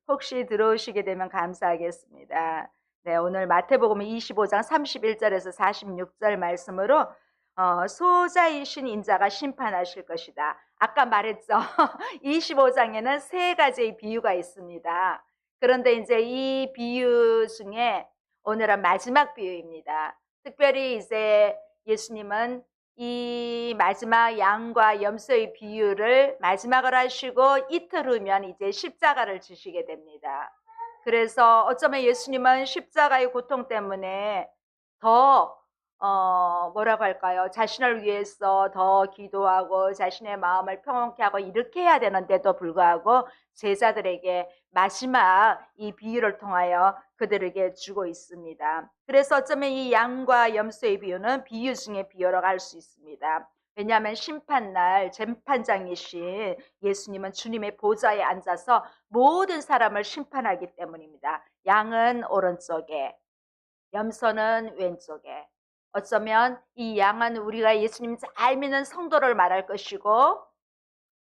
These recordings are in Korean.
혹시 들어오시게 되면 감사하겠습니다. 네, 오늘 마태복음 25장 31절에서 46절 말씀으로 소자이신 인자가 심판하실 것이다. 아까 말했죠. 25장에는 세 가지의 비유가 있습니다. 그런데 이제 이 비유 중에 오늘은 마지막 비유입니다. 특별히 이제 예수님은 이 마지막 양과 염소의 비유를 마지막으로 하시고 이틀 후면 이제 십자가를 지시게 됩니다. 그래서 어쩌면 예수님은 십자가의 고통 때문에 더 뭐라고 할까요? 자신을 위해서 더 기도하고 자신의 마음을 평온케 하고 이렇게 해야 되는데도 불구하고 제자들에게 마지막 이 비유를 통하여 그들에게 주고 있습니다. 그래서 어쩌면 이 양과 염소의 비유는 비유 중에 비유로 갈 수 있습니다. 왜냐하면 심판날 재판장이신 예수님은 주님의 보좌에 앉아서 모든 사람을 심판하기 때문입니다. 양은 오른쪽에, 염소는 왼쪽에. 어쩌면 이 양은 우리가 예수님 잘 믿는 성도를 말할 것이고,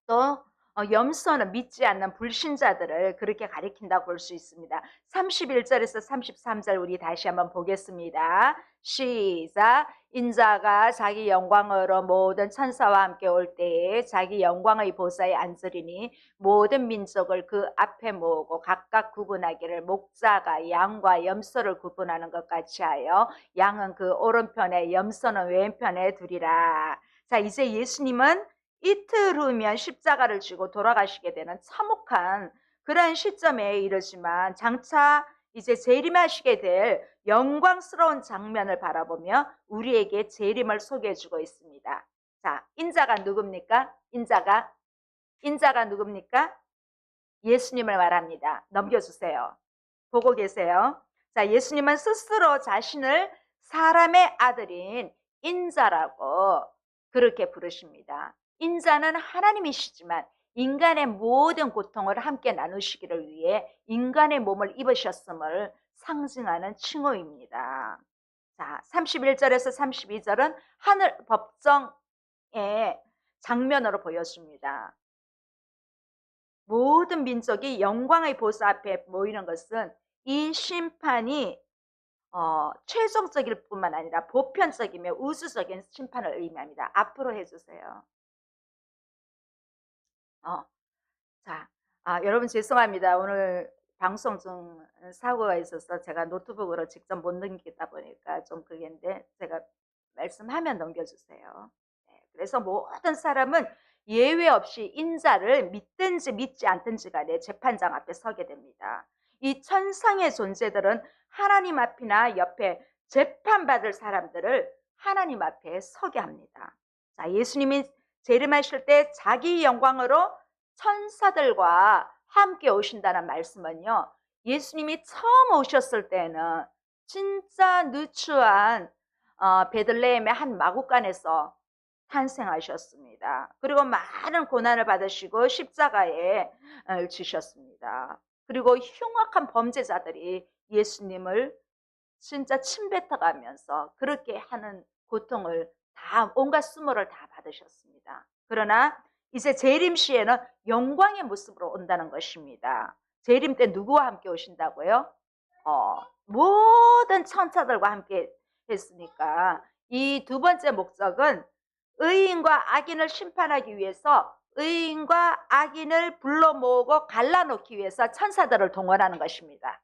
또 염소는 믿지 않는 불신자들을 그렇게 가리킨다고 볼 수 있습니다. 31절에서 33절 우리 다시 한번 보겠습니다. 시작. 인자가 자기 영광으로 모든 천사와 함께 올 때에 자기 영광의 보좌에 앉으리니 모든 민족을 그 앞에 모으고 각각 구분하기를 목자가 양과 염소를 구분하는 것 같이 하여 양은 그 오른편에 염소는 왼편에 두리라. 자, 이제 예수님은 이틀 후면 십자가를 지고 돌아가시게 되는 참혹한 그러한 시점에 이르지만 장차 이제 재림하시게 될 영광스러운 장면을 바라보며 우리에게 재림을 소개해주고 있습니다. 자, 인자가 누굽니까? 인자가 누굽니까? 예수님을 말합니다. 넘겨주세요. 보고 계세요. 자, 예수님은 스스로 자신을 사람의 아들인 인자라고 그렇게 부르십니다. 인자는 하나님이시지만 인간의 모든 고통을 함께 나누시기를 위해 인간의 몸을 입으셨음을 상징하는 칭호입니다. 자, 31절에서 32절은 하늘 법정의 장면으로 보여줍니다. 모든 민족이 영광의 보좌 앞에 모이는 것은 이 심판이 최종적일 뿐만 아니라 보편적이며 우주적인 심판을 의미합니다. 앞으로 해주세요. 자, 여러분 죄송합니다. 오늘 방송 중 사고가 있어서 제가 노트북으로 직접 못 넘기다 보니까 좀 그게인데 제가 말씀하면 넘겨주세요. 네, 그래서 모든 사람은 예외 없이 인자를 믿든지 믿지 않든지 간에 재판장 앞에 서게 됩니다. 이 천상의 존재들은 하나님 앞이나 옆에 재판받을 사람들을 하나님 앞에 서게 합니다. 자, 예수님이 재림하실 때 자기 영광으로 천사들과 함께 오신다는 말씀은요, 예수님이 처음 오셨을 때는 진짜 누추한 베들레헴의 한 마구간에서 탄생하셨습니다. 그리고 많은 고난을 받으시고 십자가에 지셨습니다. 그리고 흉악한 범죄자들이 예수님을 진짜 침뱉어가면서 그렇게 하는 고통을 다 온갖 수모를 다 받으셨습니다. 그러나 이제 재림 시에는 영광의 모습으로 온다는 것입니다. 재림 때 누구와 함께 오신다고요? 모든 천사들과 함께 했으니까 이 두 번째 목적은 의인과 악인을 심판하기 위해서 의인과 악인을 불러 모으고 갈라놓기 위해서 천사들을 동원하는 것입니다.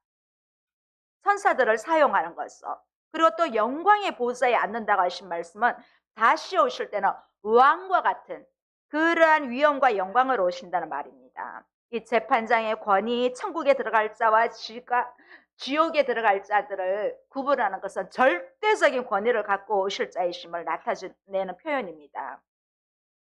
천사들을 사용하는 것이죠. 그리고 또 영광의 보좌에 앉는다고 하신 말씀은 다시 오실 때는 왕과 같은 그러한 위엄과 영광으로 오신다는 말입니다. 이 재판장의 권위, 천국에 들어갈 자와 지옥에 들어갈 자들을 구분하는 것은 절대적인 권위를 갖고 오실 자이심을 나타내는 표현입니다.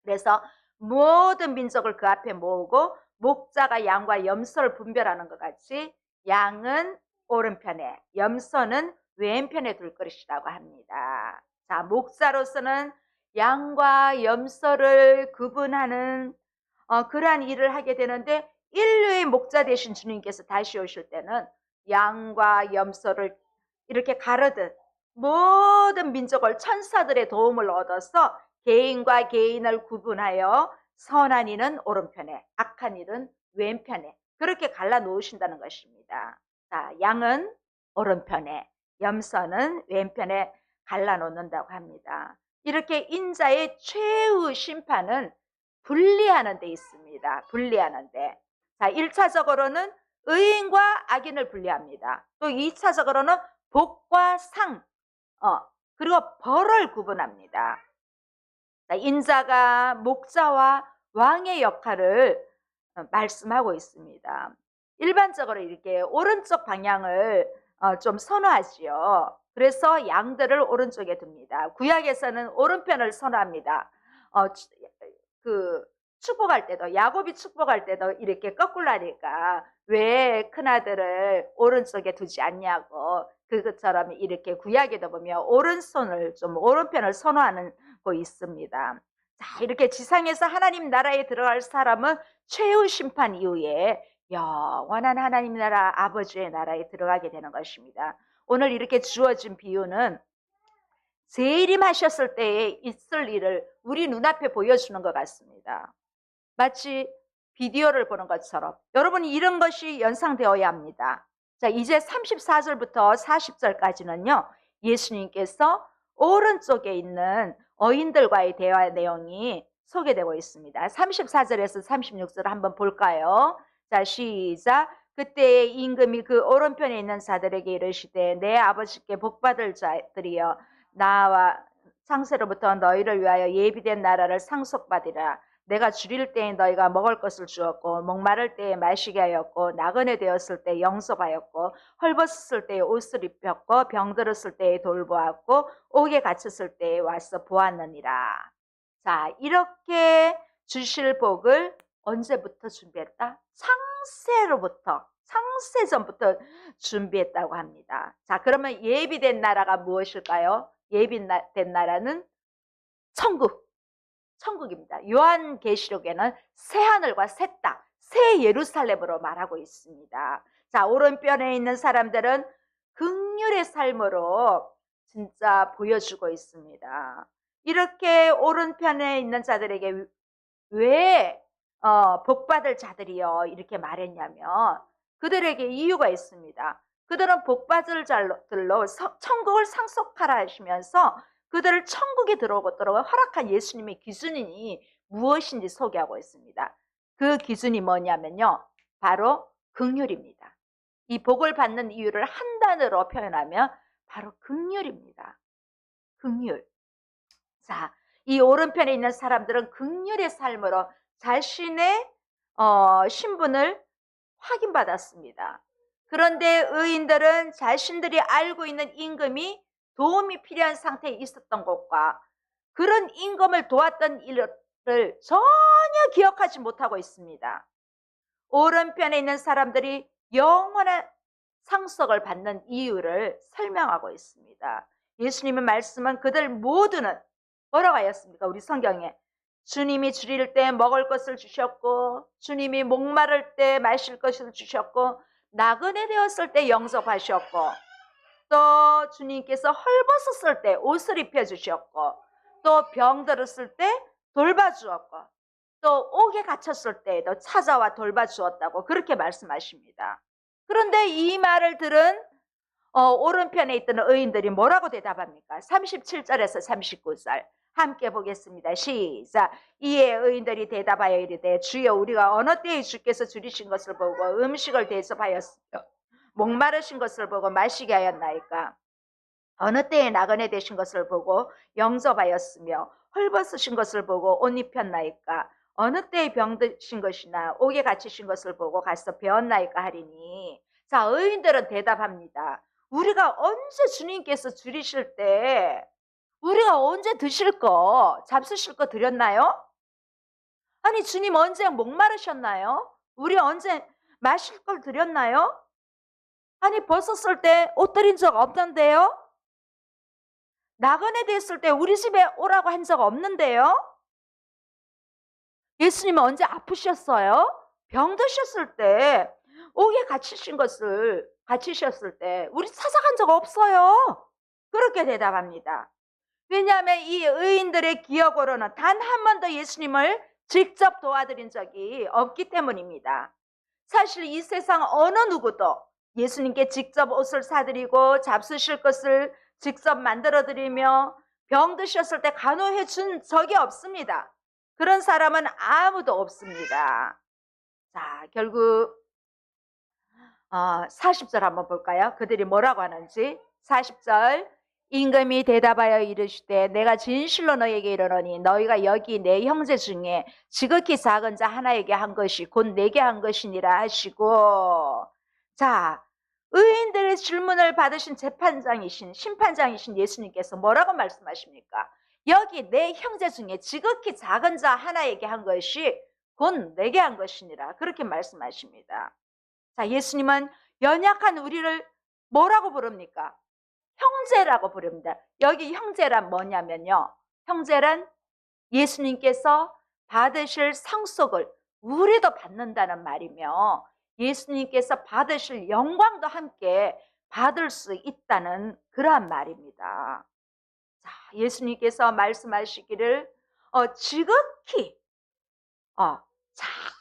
그래서 모든 민족을 그 앞에 모으고 목자가 양과 염소를 분별하는 것 같이 양은 오른편에, 염소는 왼편에 둘 것이라고 합니다. 자, 목자로서는 양과 염소를 구분하는 그러한 일을 하게 되는데 인류의 목자 되신 주님께서 다시 오실 때는 양과 염소를 이렇게 가르듯 모든 민족을 천사들의 도움을 얻어서 개인과 개인을 구분하여 선한 이는 오른편에, 악한 일은 왼편에 그렇게 갈라 놓으신다는 것입니다. 자, 양은 오른편에, 염소는 왼편에 갈라 놓는다고 합니다. 이렇게 인자의 최후 심판은 분리하는 데 있습니다. 분리하는데. 자, 1차적으로는 의인과 악인을 분리합니다. 또 2차적으로는 복과 상, 그리고 벌을 구분합니다. 자, 인자가 목자와 왕의 역할을 말씀하고 있습니다. 일반적으로 이렇게 오른쪽 방향을 좀 선호하지요. 그래서 양들을 오른쪽에 둡니다. 구약에서는 오른편을 선호합니다. 그 축복할 때도, 야곱이 축복할 때도 이렇게 거꾸로 하니까 왜 큰아들을 오른쪽에 두지 않냐고, 그것처럼 이렇게 구약에도 보면 오른편을 선호하는 거 있습니다. 자, 이렇게 지상에서 하나님 나라에 들어갈 사람은 최후 심판 이후에 영원한 하나님 나라, 아버지의 나라에 들어가게 되는 것입니다. 오늘 이렇게 주어진 비유는 재림하셨을 때에 있을 일을 우리 눈앞에 보여주는 것 같습니다. 마치 비디오를 보는 것처럼 여러분이 이런 것이 연상되어야 합니다. 자, 이제 34절부터 40절까지는요, 예수님께서 오른쪽에 있는 어인들과의 대화 내용이 소개되고 있습니다. 34절에서 36절을 한번 볼까요? 자, 시작. 그때 임금이 그 오른편에 있는 자들에게 이르시되, 내 아버지께 복받을 자들이여, 나와 창세로부터 너희를 위하여 예비된 나라를 상속받으라. 내가 줄일 때에 너희가 먹을 것을 주었고, 목마를 때에 마시게 하였고, 나그네 되었을 때 영접하였고, 헐벗었을 때에 옷을 입혔고, 병들었을 때에 돌보았고, 옥에 갇혔을 때에 와서 보았느니라. 자, 이렇게 주실 복을 언제부터 준비했다? 창세전부터 준비했다고 합니다. 자, 그러면 예비된 나라가 무엇일까요? 예비된 나라는 천국입니다. 요한계시록에는 새하늘과 새 땅, 새 예루살렘으로 말하고 있습니다. 자, 오른편에 있는 사람들은 긍휼의 삶으로 진짜 보여주고 있습니다. 이렇게 오른편에 있는 자들에게 왜 복받을 자들이요 이렇게 말했냐면, 그들에게 이유가 있습니다. 그들은 복받을 자들로 천국을 상속하라 하시면서 그들을 천국에 들어오도록 허락한 예수님의 기준이 무엇인지 소개하고 있습니다. 그 기준이 뭐냐면요, 바로 긍휼입니다. 이 복을 받는 이유를 한 단어로 표현하면 바로 긍휼입니다. 긍휼. 자, 이 오른편에 있는 사람들은 긍휼의 삶으로 자신의 신분을 확인받았습니다. 그런데 의인들은 자신들이 알고 있는 임금이 도움이 필요한 상태에 있었던 것과 그런 임금을 도왔던 일을 전혀 기억하지 못하고 있습니다. 오른편에 있는 사람들이 영원한 상속을 받는 이유를 설명하고 있습니다. 예수님의 말씀은 그들 모두는 뭐라고 하였습니까? 우리 성경에 주님이 줄일 때 먹을 것을 주셨고, 주님이 목마를 때 마실 것을 주셨고, 나그네 되었을 때 영접하셨고, 또 주님께서 헐벗었을 때 옷을 입혀주셨고, 또 병들었을 때 돌봐주었고, 또 옥에 갇혔을 때에도 찾아와 돌봐주었다고 그렇게 말씀하십니다. 그런데 이 말을 들은 오른편에 있던 의인들이 뭐라고 대답합니까? 37절에서 39절 함께 보겠습니다. 시작. 이에 의인들이 대답하여 이르되, 주여, 우리가 어느 때에 주께서 줄이신 것을 보고 음식을 대접하였으며 목마르신 것을 보고 마시게 하였나이까? 어느 때에 나그네 되신 것을 보고 영접하였으며 헐벗으신 것을 보고 옷 입혔나이까? 어느 때에 병드신 것이나 옥에 갇히신 것을 보고 가서 배웠나이까 하리니. 자, 의인들은 대답합니다. 우리가 언제 주님께서 줄이실 때, 우리가 언제 드실 거, 잡수실 거 드렸나요? 아니, 주님 언제 목마르셨나요? 우리 언제 마실 걸 드렸나요? 아니, 벗었을 때 옷 드린 적 없는데요? 나그네 됐을 때 우리 집에 오라고 한 적 없는데요? 예수님은 언제 아프셨어요? 병드셨을 때, 옥에 갇히셨을 때 우리 찾아간 적 없어요. 그렇게 대답합니다. 왜냐하면 이 의인들의 기억으로는 단 한 번도 예수님을 직접 도와드린 적이 없기 때문입니다. 사실 이 세상 어느 누구도 예수님께 직접 옷을 사드리고 잡수실 것을 직접 만들어드리며 병 드셨을 때 간호해 준 적이 없습니다. 그런 사람은 아무도 없습니다. 자, 결국 40절 한번 볼까요? 그들이 뭐라고 하는지. 40절, 임금이 대답하여 이르시되 내가 진실로 너에게 이르노니 너희가 여기 내 형제 중에 지극히 작은 자 하나에게 한 것이 곧 내게 한 것이니라 하시고, 자, 의인들의 질문을 받으신 재판장이신 심판장이신 예수님께서 뭐라고 말씀하십니까? 여기 내 형제 중에 지극히 작은 자 하나에게 한 것이 곧 내게 한 것이니라, 그렇게 말씀하십니다. 자, 예수님은 연약한 우리를 뭐라고 부릅니까? 형제라고 부릅니다. 여기 형제란 뭐냐면요, 형제란 예수님께서 받으실 상속을 우리도 받는다는 말이며 예수님께서 받으실 영광도 함께 받을 수 있다는 그러한 말입니다. 자, 예수님께서 말씀하시기를 지극히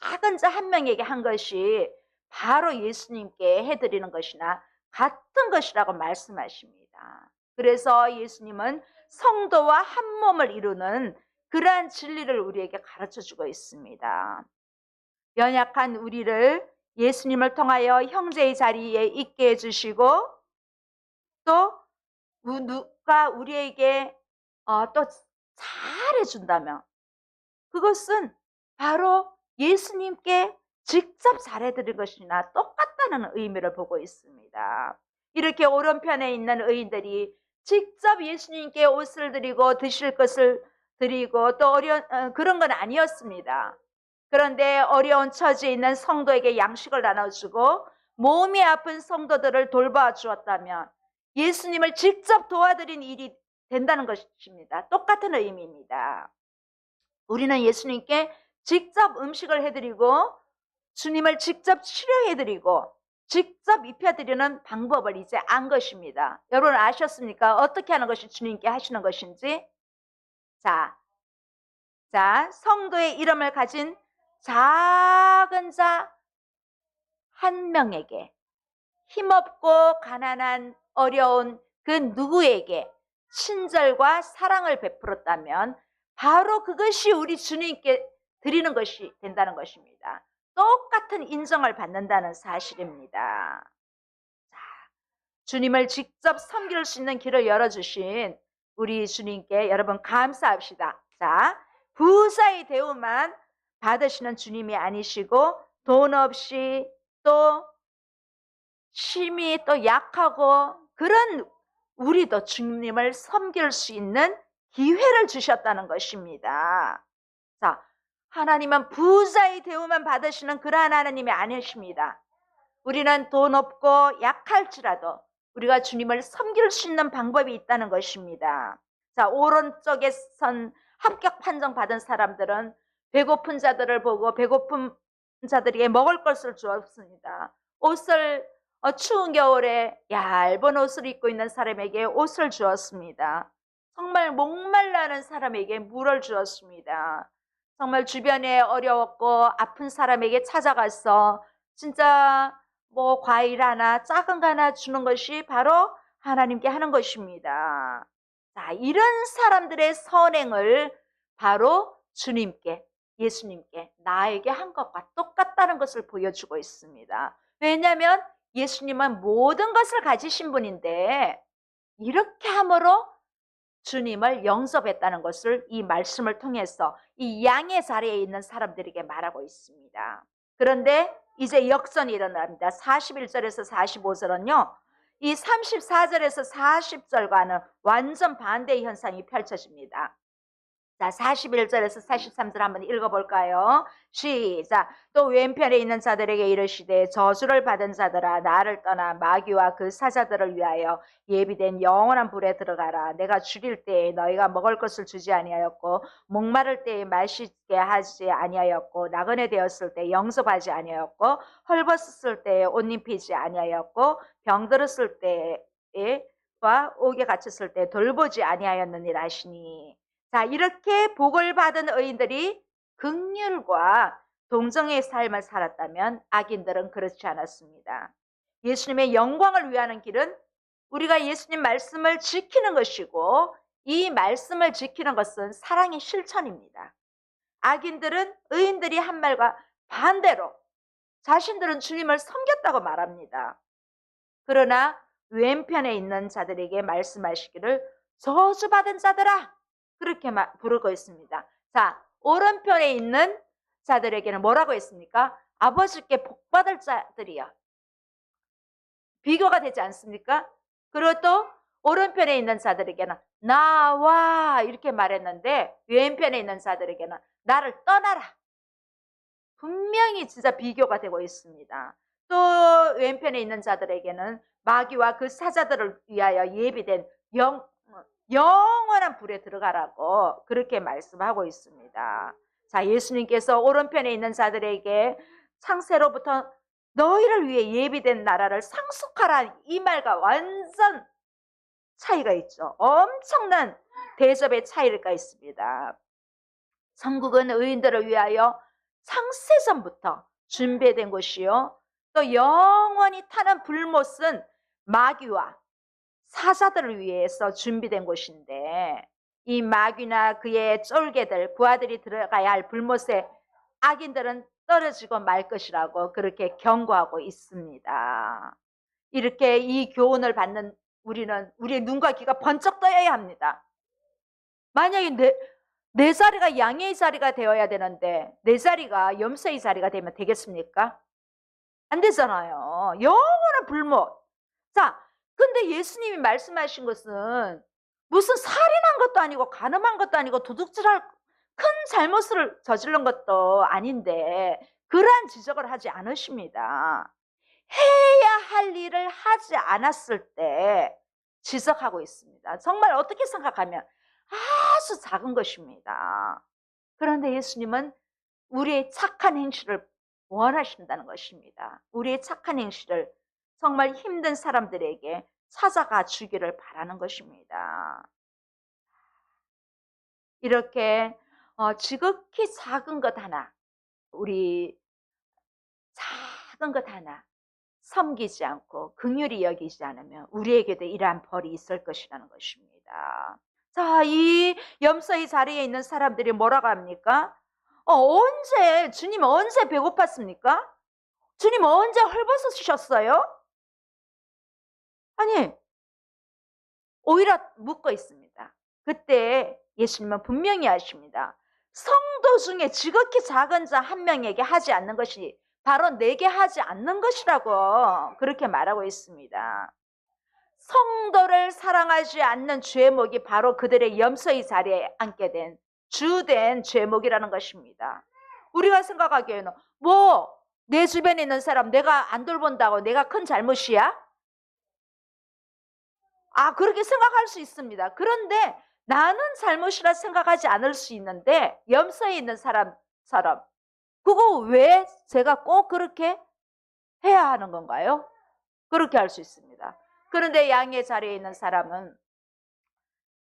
작은 자 한 명에게 한 것이 바로 예수님께 해드리는 것이나 같은 것이라고 말씀하십니다. 그래서 예수님은 성도와 한 몸을 이루는 그러한 진리를 우리에게 가르쳐주고 있습니다. 연약한 우리를 예수님을 통하여 형제의 자리에 있게 해주시고, 또 누가 우리에게 또 잘해준다면 그것은 바로 예수님께 직접 잘해드린 것이나 똑같다는 의미를 보고 있습니다. 이렇게 오른편에 있는 의인들이 직접 예수님께 옷을 드리고 드실 것을 드리고 또 그런 건 아니었습니다. 그런데 어려운 처지에 있는 성도에게 양식을 나눠주고 몸이 아픈 성도들을 돌봐 주었다면 예수님을 직접 도와드린 일이 된다는 것입니다. 똑같은 의미입니다. 우리는 예수님께 직접 음식을 해드리고 주님을 직접 치료해드리고 직접 입혀드리는 방법을 이제 안 것입니다. 여러분 아셨습니까? 어떻게 하는 것이 주님께 하시는 것인지. 자, 성도의 이름을 가진 작은 자 한 명에게, 힘없고 가난한 어려운 그 누구에게 친절과 사랑을 베풀었다면 바로 그것이 우리 주님께 드리는 것이 된다는 것입니다. 똑같은 인정을 받는다는 사실입니다. 자, 주님을 직접 섬길 수 있는 길을 열어주신 우리 주님께 여러분 감사합시다. 자, 부자의 대우만 받으시는 주님이 아니시고 돈 없이 또 심히 또 약하고 그런 우리도 주님을 섬길 수 있는 기회를 주셨다는 것입니다. 자, 하나님은 부자의 대우만 받으시는 그러한 하나님이 아니십니다. 우리는 돈 없고 약할지라도 우리가 주님을 섬길 수 있는 방법이 있다는 것입니다. 자, 오른쪽에 선 합격 판정 받은 사람들은 배고픈 자들을 보고 배고픈 자들에게 먹을 것을 주었습니다. 옷을 추운 겨울에 얇은 옷을 입고 있는 사람에게 옷을 주었습니다. 정말 목말라는 사람에게 물을 주었습니다. 정말 주변에 어려웠고 아픈 사람에게 찾아가서 진짜 뭐 과일 하나 작은 거 하나 주는 것이 바로 하나님께 하는 것입니다. 자, 이런 사람들의 선행을 바로 주님께, 예수님께 나에게 한 것과 똑같다는 것을 보여주고 있습니다. 왜냐하면 예수님은 모든 것을 가지신 분인데 이렇게 함으로 주님을 영접했다는 것을 이 말씀을 통해서 이 양의 자리에 있는 사람들에게 말하고 있습니다. 그런데 이제 역전이 일어납니다. 41절에서 45절은요, 이 34절에서 40절과는 완전 반대의 현상이 펼쳐집니다. 자, 41절에서 43절 한번 읽어볼까요? 시작. 또 왼편에 있는 자들에게 이르시되 저주를 받은 자들아 나를 떠나 마귀와 그 사자들을 위하여 예비된 영원한 불에 들어가라. 내가 줄일 때에 너희가 먹을 것을 주지 아니하였고 목마를 때에 마시게 하지 아니하였고 나그네 되었을 때 영접하지 아니하였고 헐벗었을 때에 옷 입히지 아니하였고 병들었을 때에 와 옥에 갇혔을 때 돌보지 아니하였느니라 하시니. 자, 이렇게 복을 받은 의인들이 긍휼과 동정의 삶을 살았다면 악인들은 그렇지 않았습니다. 예수님의 영광을 위하는 길은 우리가 예수님 말씀을 지키는 것이고, 이 말씀을 지키는 것은 사랑의 실천입니다. 악인들은 의인들이 한 말과 반대로 자신들은 주님을 섬겼다고 말합니다. 그러나 왼편에 있는 자들에게 말씀하시기를 저주받은 자들아, 그렇게 부르고 있습니다. 자, 오른편에 있는 자들에게는 뭐라고 했습니까? 아버지께 복받을 자들이야. 비교가 되지 않습니까? 그리고 또 오른편에 있는 자들에게는 나와 이렇게 말했는데, 왼편에 있는 자들에게는 나를 떠나라. 분명히 진짜 비교가 되고 있습니다. 또 왼편에 있는 자들에게는 마귀와 그 사자들을 위하여 예비된 영원한 불에 들어가라고 그렇게 말씀하고 있습니다. 자, 예수님께서 오른편에 있는 자들에게 창세로부터 너희를 위해 예비된 나라를 상속하라, 이 말과 완전 차이가 있죠. 엄청난 대접의 차이가 있습니다. 천국은 의인들을 위하여 창세전부터 준비된 곳이요, 또 영원히 타는 불못은 마귀와 사자들을 위해서 준비된 곳인데, 이 마귀나 그의 쫄개들, 부하들이 들어가야 할 불못에 악인들은 떨어지고 말 것이라고 그렇게 경고하고 있습니다. 이렇게 이 교훈을 받는 우리는 우리의 눈과 귀가 번쩍 떠야 합니다. 만약에 내 자리가 양의 자리가 되어야 되는데 내 자리가 염소의 자리가 되면 되겠습니까? 안 되잖아요. 영원한 불못. 자, 근데 예수님이 말씀하신 것은 무슨 살인한 것도 아니고 가늠한 것도 아니고 도둑질할 큰 잘못을 저지른 것도 아닌데 그러한 지적을 하지 않으십니다. 해야 할 일을 하지 않았을 때 지적하고 있습니다. 정말 어떻게 생각하면 아주 작은 것입니다. 그런데 예수님은 우리의 착한 행실을 원하신다는 것입니다. 우리의 착한 행실을 정말 힘든 사람들에게 찾아가 주기를 바라는 것입니다. 이렇게 지극히 작은 것 하나, 우리 작은 것 하나 섬기지 않고 긍휼히 여기지 않으면 우리에게도 이러한 벌이 있을 것이라는 것입니다. 자, 이 염소의 자리에 있는 사람들이 뭐라고 합니까? 주님 언제 배고팠습니까? 주님 언제 헐벗으셨어요? 아니, 오히려 묻고 있습니다. 그때 예수님은 분명히 하십니다. 성도 중에 지극히 작은 자 한 명에게 하지 않는 것이 바로 내게 하지 않는 것이라고 그렇게 말하고 있습니다. 성도를 사랑하지 않는 죄목이 바로 그들의 염소의 자리에 앉게 된 주된 죄목이라는 것입니다. 우리가 생각하기에는 내 주변에 있는 사람 내가 안 돌본다고 내가 큰 잘못이야? 그렇게 생각할 수 있습니다. 그런데 나는 잘못이라 생각하지 않을 수 있는데 염소에 있는 사람처럼 그거 왜 제가 꼭 그렇게 해야 하는 건가요? 그렇게 할 수 있습니다. 그런데 양의 자리에 있는 사람은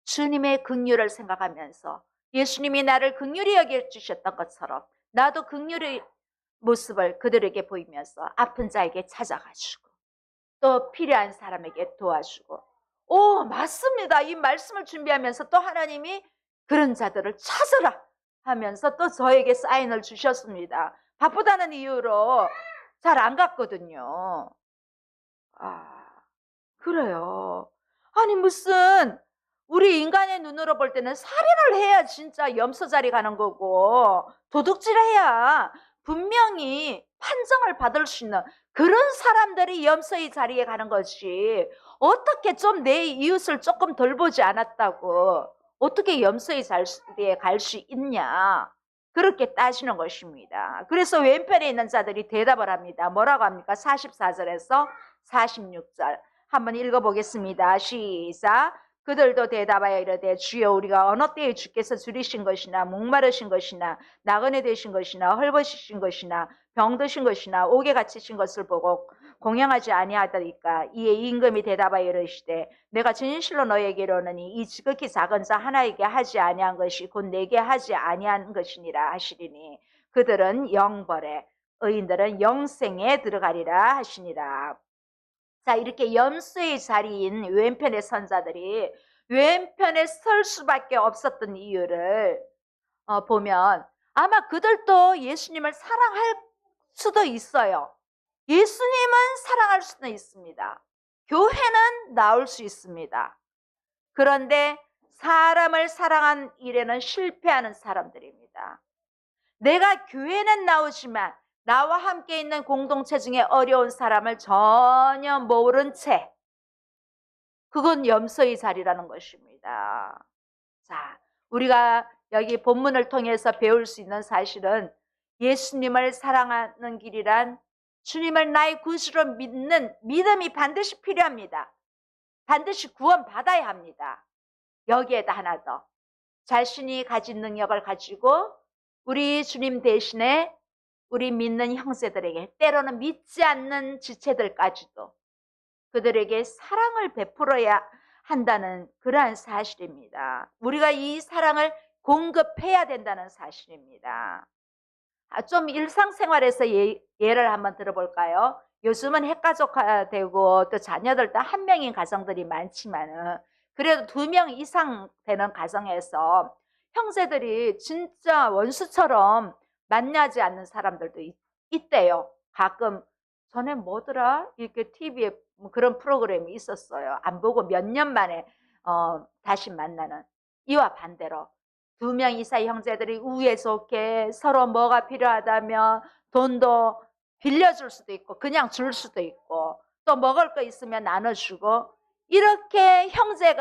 주님의 긍휼을 생각하면서 예수님이 나를 긍휼히 여겨주셨던 것처럼 나도 긍휼의 모습을 그들에게 보이면서 아픈 자에게 찾아가주고 또 필요한 사람에게 도와주고, 맞습니다. 이 말씀을 준비하면서 또 하나님이 그런 자들을 찾으라 하면서 또 저에게 사인을 주셨습니다. 바쁘다는 이유로 잘 안 갔거든요. 그래요. 아니 무슨 우리 인간의 눈으로 볼 때는 살인을 해야 진짜 염소 자리 가는 거고 도둑질해야 분명히 판정을 받을 수 있는 그런 사람들이 염소의 자리에 가는 거지, 어떻게 좀 내 이웃을 조금 덜 보지 않았다고 어떻게 염소의 자리에 갈 수 있냐, 그렇게 따지는 것입니다. 그래서 왼편에 있는 자들이 대답을 합니다. 뭐라고 합니까? 44절에서 46절 한번 읽어보겠습니다. 시작. 그들도 대답하여 이르되 주여 우리가 어느 때에 주께서 줄이신 것이나 목마르신 것이나 나그네 되신 것이나 헐벗으신 것이나 병드신 것이나 옥에 갇히신 것을 보고 공양하지 아니하더이까. 이에 임금이 대답하여 이르시되 내가 진실로 너에게 이르노니 이 지극히 작은 자 하나에게 하지 아니한 것이 곧 내게 하지 아니한 것이니라 하시리니 그들은 영벌에, 의인들은 영생에 들어가리라 하시니라. 자, 이렇게 염소의 자리인 왼편의 선자들이 왼편에 설 수밖에 없었던 이유를 보면 아마 그들도 예수님을 사랑할 수도 있어요. 예수님은 사랑할 수도 있습니다. 교회는 나올 수 있습니다. 그런데 사람을 사랑한 일에는 실패하는 사람들입니다. 내가 교회는 나오지만 나와 함께 있는 공동체 중에 어려운 사람을 전혀 모른 채, 그건 염소의 자리라는 것입니다. 자, 우리가 여기 본문을 통해서 배울 수 있는 사실은 예수님을 사랑하는 길이란 주님을 나의 구주로 믿는 믿음이 반드시 필요합니다. 반드시 구원받아야 합니다. 여기에다 하나 더, 자신이 가진 능력을 가지고 우리 주님 대신에 우리 믿는 형제들에게, 때로는 믿지 않는 지체들까지도 그들에게 사랑을 베풀어야 한다는 그러한 사실입니다. 우리가 이 사랑을 공급해야 된다는 사실입니다. 좀 일상생활에서 예를 한번 들어볼까요? 요즘은 핵가족화되고 또 자녀들도 한 명인 가정들이 많지만은 그래도 2명 이상 되는 가정에서 형제들이 진짜 원수처럼 만나지 않는 사람들도 있대요. 가끔 전에 뭐더라? 이렇게 TV에 그런 프로그램이 있었어요. 안 보고 몇 년 만에 다시 만나는. 이와 반대로 2명 이사의 형제들이 우애 좋게 서로 뭐가 필요하다면 돈도 빌려줄 수도 있고 그냥 줄 수도 있고 또 먹을 거 있으면 나눠주고, 이렇게 형제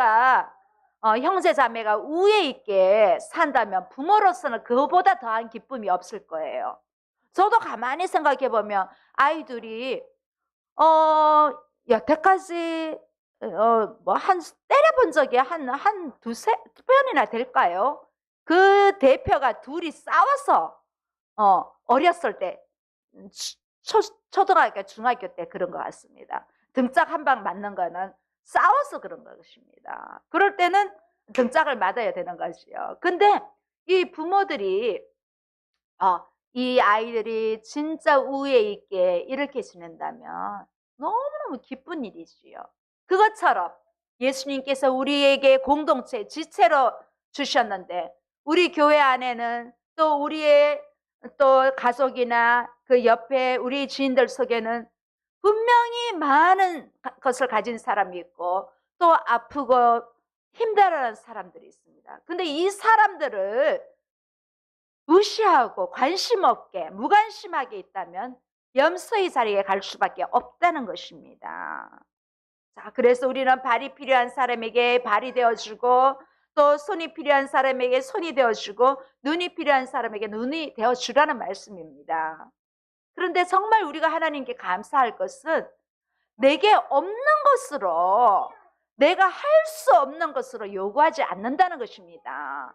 자매가 우애 있게 산다면 부모로서는 그거보다 더한 기쁨이 없을 거예요. 저도 가만히 생각해 보면 아이들이 여태까지 때려본 적이 한 두세 번이나 될까요? 그 대표가 둘이 싸워서 어렸을 때 초등학교 중학교 때 그런 것 같습니다. 등짝 한 방 맞는 거는 싸워서 그런 것입니다. 그럴 때는 등짝을 맞아야 되는 것이요. 근데 이 부모들이 이 아이들이 진짜 우애 있게 이렇게 지낸다면 너무너무 기쁜 일이지요. 그것처럼 예수님께서 우리에게 공동체, 지체로 주셨는데 우리 교회 안에는 또 우리의 또 가족이나 그 옆에 우리 지인들 속에는 분명히 많은 것을 가진 사람이 있고 또 아프고 힘들어하는 사람들이 있습니다. 근데 이 사람들을 무시하고 관심 없게 무관심하게 있다면 염소의 자리에 갈 수밖에 없다는 것입니다. 자, 그래서 우리는 발이 필요한 사람에게 발이 되어주고 또 손이 필요한 사람에게 손이 되어주고 눈이 필요한 사람에게 눈이 되어주라는 말씀입니다. 그런데 정말 우리가 하나님께 감사할 것은 내게 없는 것으로, 내가 할 수 없는 것으로 요구하지 않는다는 것입니다.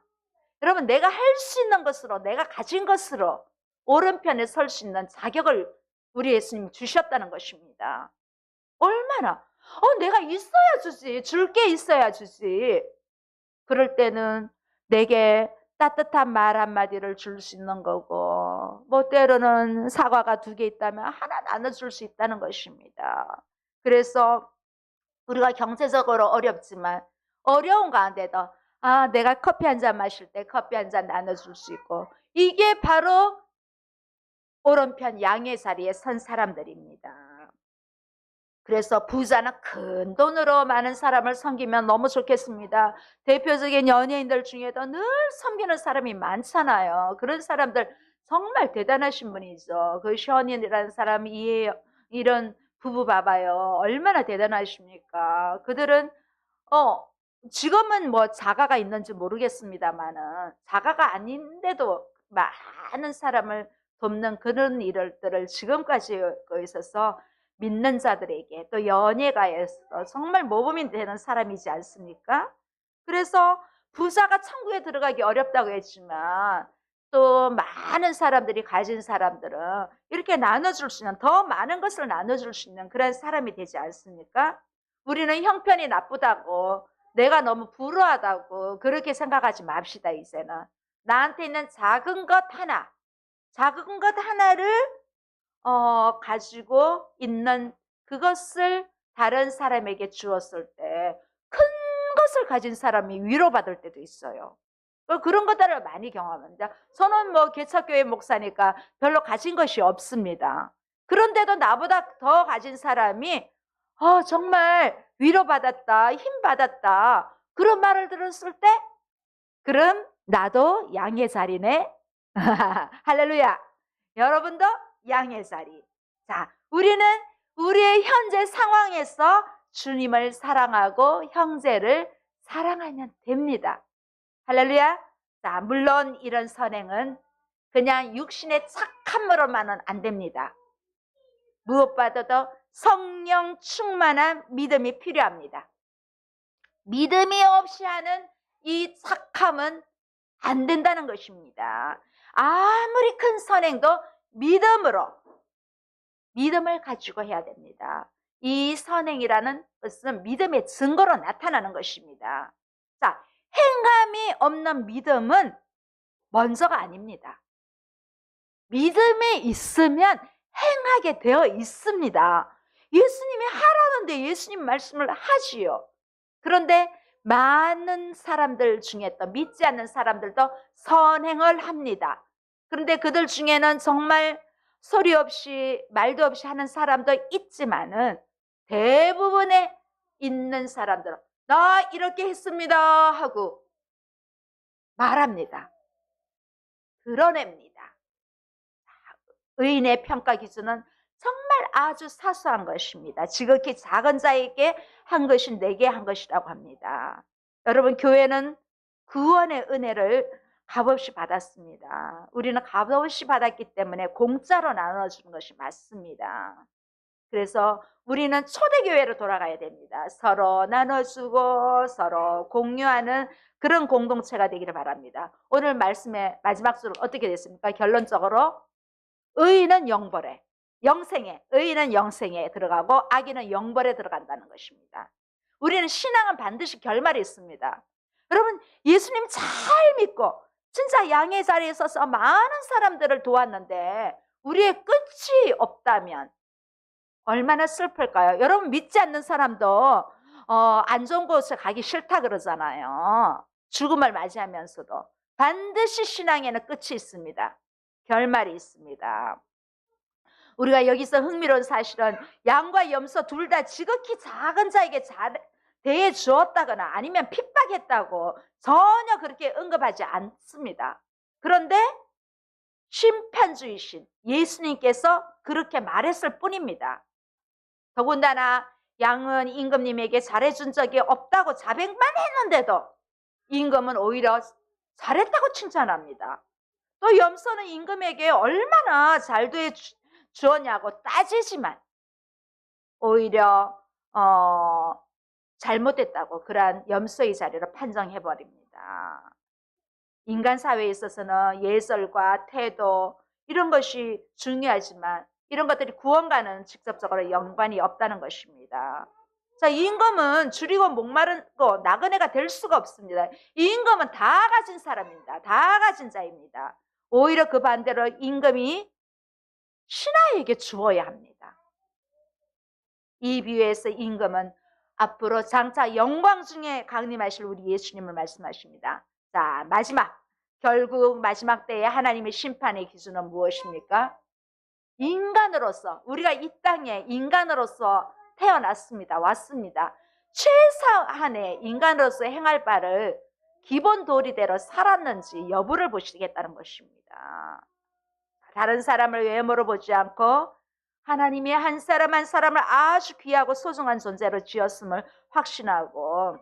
여러분, 내가 할 수 있는 것으로, 내가 가진 것으로 오른편에 설 수 있는 자격을 우리 예수님이 주셨다는 것입니다. 얼마나 내가 있어야 주지, 줄 게 있어야 주지. 그럴 때는 내게 따뜻한 말 한마디를 줄 수 있는 거고, 뭐 때로는 사과가 2개 있다면 하나 나눠줄 수 있다는 것입니다. 그래서 우리가 경제적으로 어렵지만 어려운 가운데도 내가 커피 한 잔 마실 때 커피 한 잔 나눠줄 수 있고, 이게 바로 오른편 양의 자리에 선 사람들입니다. 그래서 부자는 큰 돈으로 많은 사람을 섬기면 너무 좋겠습니다. 대표적인 연예인들 중에도 늘 섬기는 사람이 많잖아요. 그런 사람들 정말 대단하신 분이죠. 그 션이라는 사람이 이런 부부 봐봐요. 얼마나 대단하십니까? 그들은 지금은 뭐 자가가 있는지 모르겠습니다만은 자가가 아닌데도 많은 사람을 돕는 그런 일들을 지금까지 하고 있어서 믿는 자들에게 또 연예가에서 정말 모범이 되는 사람이지 않습니까? 그래서 부자가 천국에 들어가기 어렵다고 했지만 또 많은 사람들이 가진 사람들은 이렇게 나눠줄 수 있는, 더 많은 것을 나눠줄 수 있는 그런 사람이 되지 않습니까? 우리는 형편이 나쁘다고, 내가 너무 불우하다고 그렇게 생각하지 맙시다. 이제는 나한테 있는 작은 것 하나, 작은 것 하나를 가지고 있는 그것을 다른 사람에게 주었을 때 큰 것을 가진 사람이 위로받을 때도 있어요. 그런 것들을 많이 경험합니다. 저는 개척교회 목사니까 별로 가진 것이 없습니다. 그런데도 나보다 더 가진 사람이 정말 위로받았다, 힘받았다, 그런 말을 들었을 때, 그럼 나도 양의 자리네. 할렐루야. 여러분도 양의 자리. 자, 우리는 우리의 현재 상황에서 주님을 사랑하고 형제를 사랑하면 됩니다. 할렐루야. 자, 물론 이런 선행은 그냥 육신의 착함으로만은 안 됩니다. 무엇보다도 성령 충만한 믿음이 필요합니다. 믿음이 없이 하는 이 착함은 안 된다는 것입니다. 아무리 큰 선행도 믿음을 가지고 해야 됩니다. 이 선행이라는 것은 믿음의 증거로 나타나는 것입니다. 자, 행함이 없는 믿음은 먼저가 아닙니다. 믿음이 있으면 행하게 되어 있습니다. 예수님이 하라는데 예수님 말씀을 하지요. 그런데 많은 사람들 중에 또 믿지 않는 사람들도 선행을 합니다. 그런데 그들 중에는 정말 소리 없이 말도 없이 하는 사람도 있지만은 대부분의 있는 사람들은 나 이렇게 했습니다 하고 말합니다. 드러냅니다. 의인의 평가 기준은 정말 아주 사소한 것입니다. 지극히 작은 자에게 한 것이 내게 한 것이라고 합니다. 여러분, 교회는 구원의 은혜를 값없이 받았습니다. 우리는 값없이 받았기 때문에 공짜로 나눠주는 것이 맞습니다. 그래서 우리는 초대교회로 돌아가야 됩니다. 서로 나눠주고 서로 공유하는 그런 공동체가 되기를 바랍니다. 오늘 말씀의 마지막 줄은 어떻게 됐습니까? 결론적으로 의인은 영벌에, 의인은 영생에 들어가고 악인은 영벌에 들어간다는 것입니다. 우리는 신앙은 반드시 결말이 있습니다. 여러분, 예수님 잘 믿고 진짜 양의 자리에 서서 많은 사람들을 도왔는데 우리의 끝이 없다면 얼마나 슬플까요? 여러분, 믿지 않는 사람도 안 좋은 곳에 가기 싫다 그러잖아요. 죽음을 맞이하면서도 반드시 신앙에는 끝이 있습니다. 결말이 있습니다. 우리가 여기서 흥미로운 사실은 양과 염소 둘 다 지극히 작은 자에게 대해 주었다거나 아니면 핍박했다고 전혀 그렇게 언급하지 않습니다. 그런데 심판주이신 예수님께서 그렇게 말했을 뿐입니다. 더군다나 양은 임금님에게 잘해준 적이 없다고 자백만 했는데도 임금은 오히려 잘했다고 칭찬합니다. 또 염소는 임금에게 얼마나 잘 돼 주었냐고 따지지만 오히려 잘못했다고 그러한 염소의 자리로 판정해버립니다. 인간 사회에 있어서는 예절과 태도 이런 것이 중요하지만 이런 것들이 구원과는 직접적으로 연관이 없다는 것입니다. 자, 이 임금은 줄이고 목마르고 나그네가 될 수가 없습니다. 이 임금은 다 가진 사람입니다. 다 가진 자입니다. 오히려 그 반대로 임금이 신하에게 주어야 합니다. 이 비유에서 임금은 앞으로 장차 영광 중에 강림하실 우리 예수님을 말씀하십니다. 자, 결국 마지막 때에 하나님의 심판의 기준은 무엇입니까? 인간으로서, 우리가 이 땅에 인간으로서 태어났습니다. 왔습니다. 최소한의 인간으로서 행할 바를 기본 도리대로 살았는지 여부를 보시겠다는 것입니다. 다른 사람을 외모로 보지 않고 하나님이 한 사람 한 사람을 아주 귀하고 소중한 존재로 지었음을 확신하고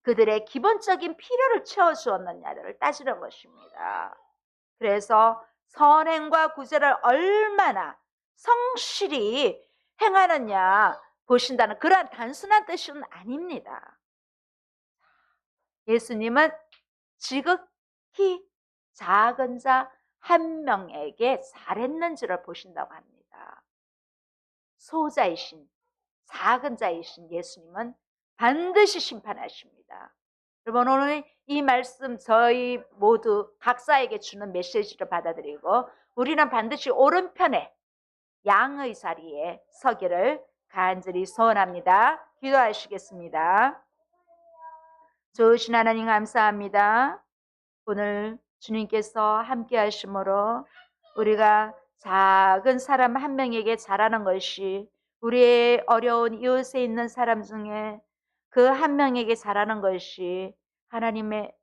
그들의 기본적인 필요를 채워주었느냐를 따지는 것입니다. 그래서 선행과 구제를 얼마나 성실히 행하느냐 보신다는 그러한 단순한 뜻은 아닙니다. 예수님은 지극히 작은 자 한 명에게 잘했는지를 보신다고 합니다. 소자이신 작은 자이신 예수님은 반드시 심판하십니다. 여러분 오늘 이 말씀 저희 모두 각자에게 주는 메시지를 받아들이고 우리는 반드시 오른편에 양의 자리에 서기를 간절히 소원합니다. 기도하시겠습니다. 좋으신 하나님 감사합니다. 오늘 주님께서 함께 하심으로 우리가 작은 사람 한 명에게 잘하는 것이 우리의 어려운 이웃에 있는 사람 중에 그 한 명에게 잘하는 것이 하나님의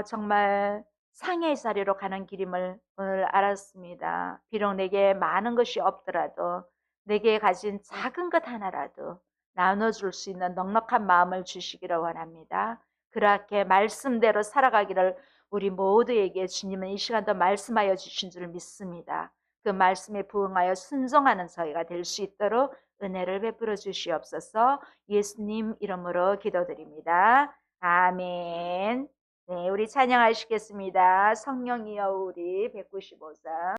정말 상의 자리로 가는 길임을 오늘 알았습니다. 비록 내게 많은 것이 없더라도 내게 가진 작은 것 하나라도 나눠줄 수 있는 넉넉한 마음을 주시기를 원합니다. 그렇게 말씀대로 살아가기를 우리 모두에게 주님은 이 시간도 말씀하여 주신 줄 믿습니다. 그 말씀에 부응하여 순종하는 저희가 될 수 있도록 은혜를 베풀어 주시옵소서. 예수님 이름으로 기도드립니다. 아멘. 네, 우리 찬양하시겠습니다. 성령이여 우리 195장